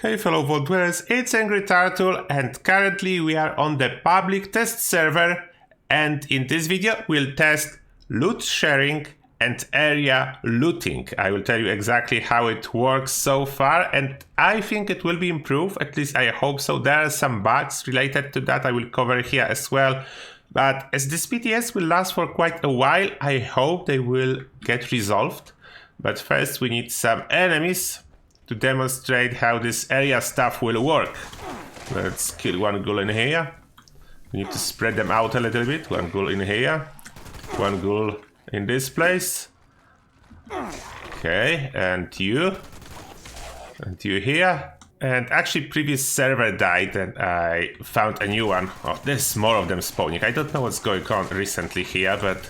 Hey fellow vault dwellers, it's Angry Turtle and currently we are on the public test server, and in this video we'll test loot sharing and area looting. I will tell you exactly how it works so far, and I think it will be improved, at least I hope so. There are some bugs related to that I will cover here as well. But as this PTS will last for quite a while, I hope they will get resolved. But first we need some enemies to demonstrate how this area stuff will work. Let's kill one ghoul in here. We need to spread them out a little bit. One ghoul in here. One ghoul in this place. Okay, and you. And you here. And actually previous server died and I found a new one. Oh, there's more of them spawning. I don't know what's going on recently here, but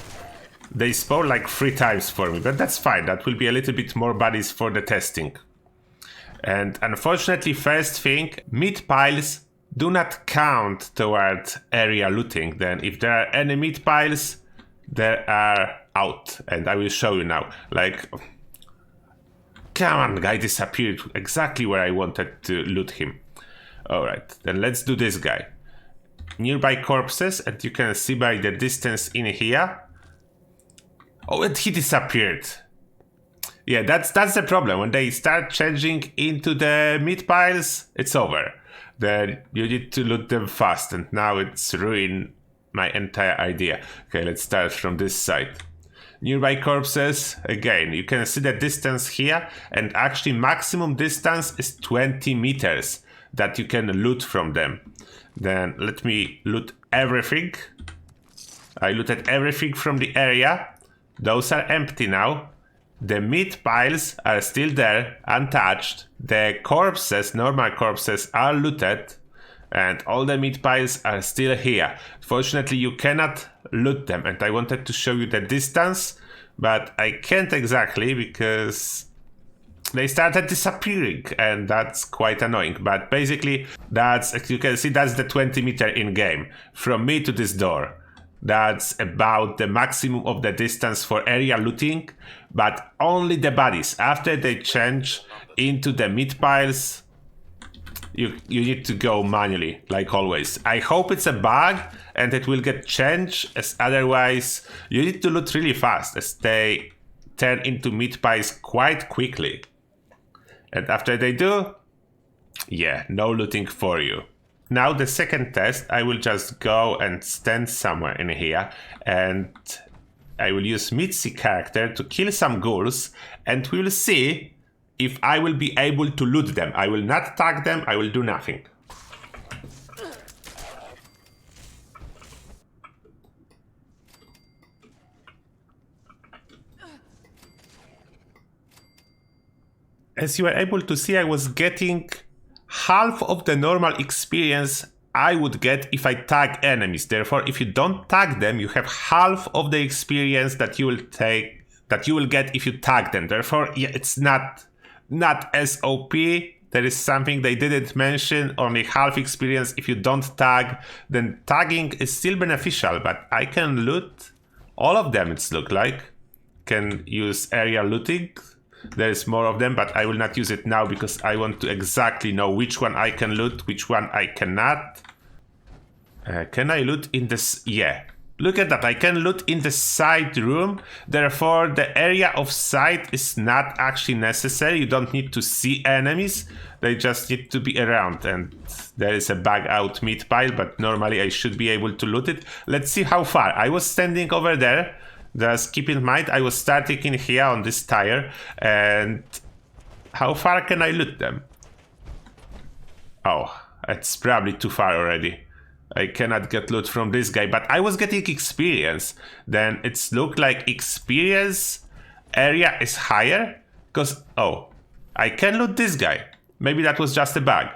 they spawn like 3 times for me. But that's fine. That will be a little bit more bodies for the testing. And unfortunately, first thing, meat piles do not count toward area looting. Then if there are any meat piles, they are out. And I will show you now. Like, come on, guy disappeared exactly where I wanted to loot him. Alright, then let's do this guy. Nearby corpses, and you can see by the distance in here. Oh, and he disappeared. Yeah, that's the problem. When they start changing into the meat piles, it's over. Then you need to loot them fast, and now it's ruined my entire idea. Okay, let's start from this side. Nearby corpses, again, you can see the distance here, and actually maximum distance is 20 meters that you can loot from them. Then let me loot everything. I looted everything from the area. Those are empty now. The meat piles are still there, untouched. The corpses, normal corpses, are looted. And all the meat piles are still here. Fortunately, you cannot loot them. And I wanted to show you the distance, but I can't exactly because they started disappearing. And that's quite annoying. But basically, that's, as you can see, that's the 20 meter in game. From me to this door. That's about the maximum of the distance for area looting, but only the bodies. After they change into the meat piles, you need to go manually, like always. I hope it's a bug and it will get changed, as otherwise you need to loot really fast, as they turn into meat piles quite quickly. And after they do, yeah, no looting for you. Now the second test, I will just go and stand somewhere in here and I will use Mitzi character to kill some ghouls, and we will see if I will be able to loot them. I will not tag them, I will do nothing. As you are able to see, I was getting half of the normal experience I would get if I tag enemies. Therefore, if you don't tag them, you have half of the experience that you will get if you tag them. Therefore, yeah, it's not as OP. There is something they didn't mention, only half experience if you don't tag. Then tagging is still beneficial, but I can loot all of them, it's look like. Can use area looting. There is more of them, but I will not use it now because I want to exactly know which one I can loot, which one I cannot. Can I loot in this? Yeah. Look at that. I can loot in the side room. Therefore, the area of sight is not actually necessary. You don't need to see enemies. They just need to be around. And there is a bug out meat pile, but normally I should be able to loot it. Let's see how far. I was standing over there. Just keep in mind, I was starting in here on this tire, and how far can I loot them? Oh, it's probably too far already. I cannot get loot from this guy, but I was getting experience. Then it's looked like experience area is higher, because, oh, I can loot this guy. Maybe that was just a bug.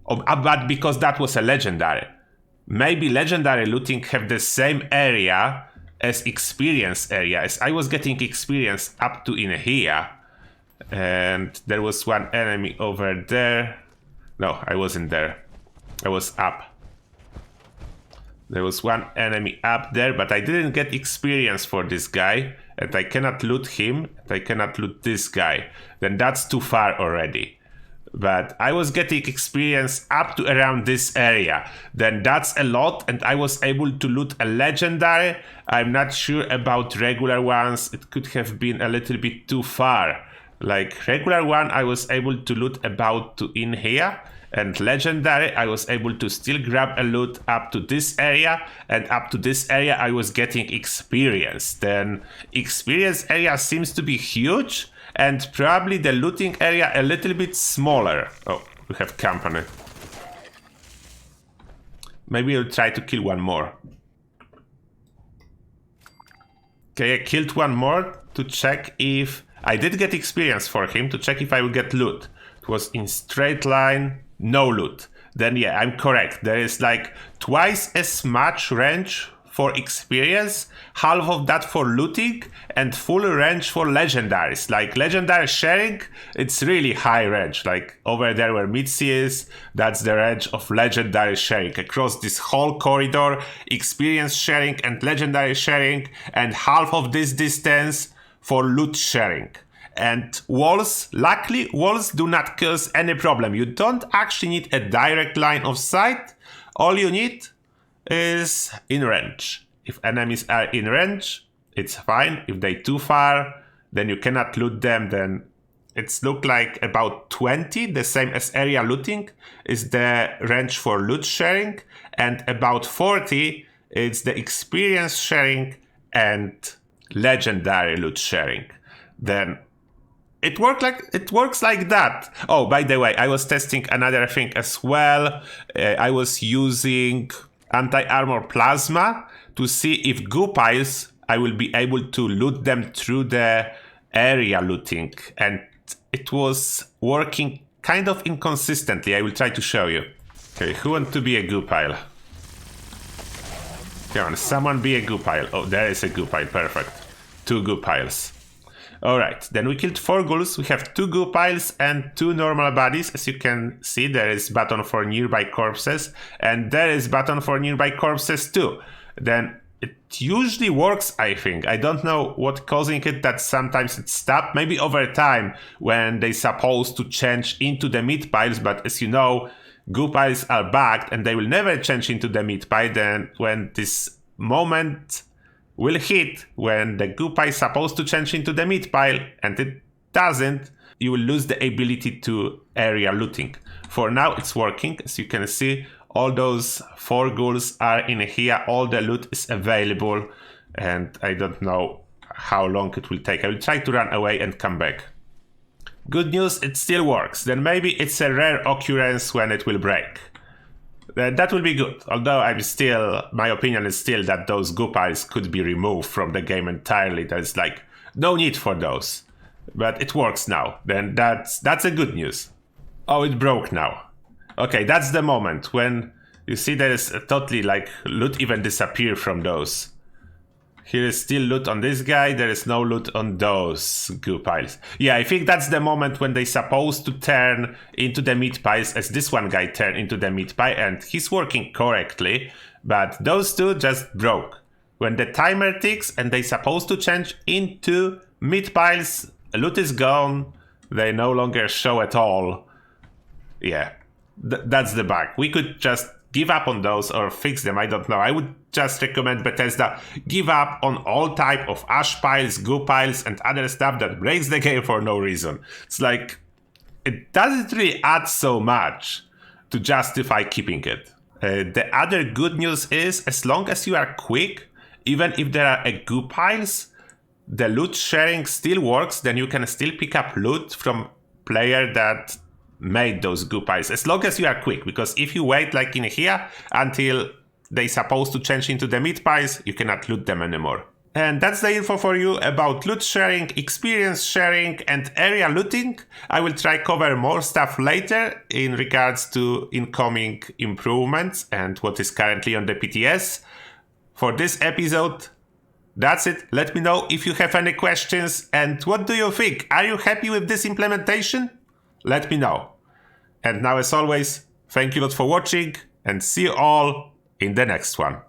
Oh, but because that was a legendary. Maybe legendary looting have the same area as experience area, as I was getting experience up to in here, and there was one enemy over there. No, I wasn't there. I was up. There was one enemy up there, but I didn't get experience for this guy, and I cannot loot him, and I cannot loot this guy, then that's too far already. But I was getting experience up to around this area. Then that's a lot, and I was able to loot a legendary. I'm not sure about regular ones. It could have been a little bit too far. Like regular one, I was able to loot about to in here. And legendary, I was able to still grab a loot up to this area. And up to this area, I was getting experience. Then experience area seems to be huge. And probably the looting area a little bit smaller. Oh, we have company. Maybe we'll try to kill one more. Okay, I killed one more to check if... I did get experience for him to check if I will get loot. It was in straight line, no loot. Then yeah, I'm correct. There is like twice as much range for experience, half of that for looting, and full range for legendaries. Like legendary sharing, it's really high range. Like over there where Mitzi is, that's the range of legendary sharing. Across this whole corridor, experience sharing and legendary sharing, and half of this distance for loot sharing. And walls, luckily, walls do not cause any problem. You don't actually need a direct line of sight. All you need is in range. If enemies are in range, it's fine. If they're too far, then you cannot loot them. Then it's look like about 20, the same as area looting, is the range for loot sharing, and about 40 is the experience sharing and legendary loot sharing. Then it works like that. Oh, by the way, I was testing another thing as well. I was using anti-armor plasma to see if goo piles, I will be able to loot them through the area looting. And it was working kind of inconsistently. I will try to show you. Okay, who wants to be a goo pile? Come on, someone be a goo pile. Oh, there is a goo pile, perfect. 2 goo piles. Alright, then we killed 4 ghouls. We have 2 goo piles and 2 normal bodies. As you can see, there is button for nearby corpses, and there is button for nearby corpses too. Then it usually works, I think. I don't know what causing it, that sometimes it stopped. Maybe over time when they supposed to change into the meat piles, but as you know, goo piles are bugged and they will never change into the meat pile. Then when this moment will hit, when the goo pile is supposed to change into the meat pile and it doesn't, you will lose the ability to area looting. For now it's working. As you can see, all those 4 ghouls are in here, all the loot is available, and I don't know how long it will take. I will try to run away and come back. Good news, it still works. Then maybe it's a rare occurrence when it will break. That will be good, although my opinion is still that those goo piles could be removed from the game entirely. There's like no need for those, but it works now. Then that's a good news. Oh, it broke now. Okay, that's the moment when you see there is totally like loot even disappear from those. Here is still loot on this guy, there is no loot on those goo piles. Yeah, I think that's the moment when they're supposed to turn into the meat piles, as this one guy turned into the meat pile, and he's working correctly, but those 2 just broke. When the timer ticks and they're supposed to change into meat piles, loot is gone, they no longer show at all. Yeah, that's the bug. We could just give up on those or fix them, I don't know. I would just recommend Bethesda give up on all type of ash piles, goo piles, and other stuff that breaks the game for no reason. It's like, it doesn't really add so much to justify keeping it. The other good news is, as long as you are quick, even if there are goo piles, the loot sharing still works. Then you can still pick up loot from player that made those goo piles, as long as you are quick, because if you wait like in here until they're supposed to change into the meat piles, you cannot loot them anymore. And that's the info for you about loot sharing, experience sharing, and area looting. I will try cover more stuff later in regards to incoming improvements and what is currently on the PTS. For this episode, that's it. Let me know if you have any questions, and what do you think? Are you happy with this implementation? Let me know. And now, as always, thank you a lot for watching, and see you all in the next one.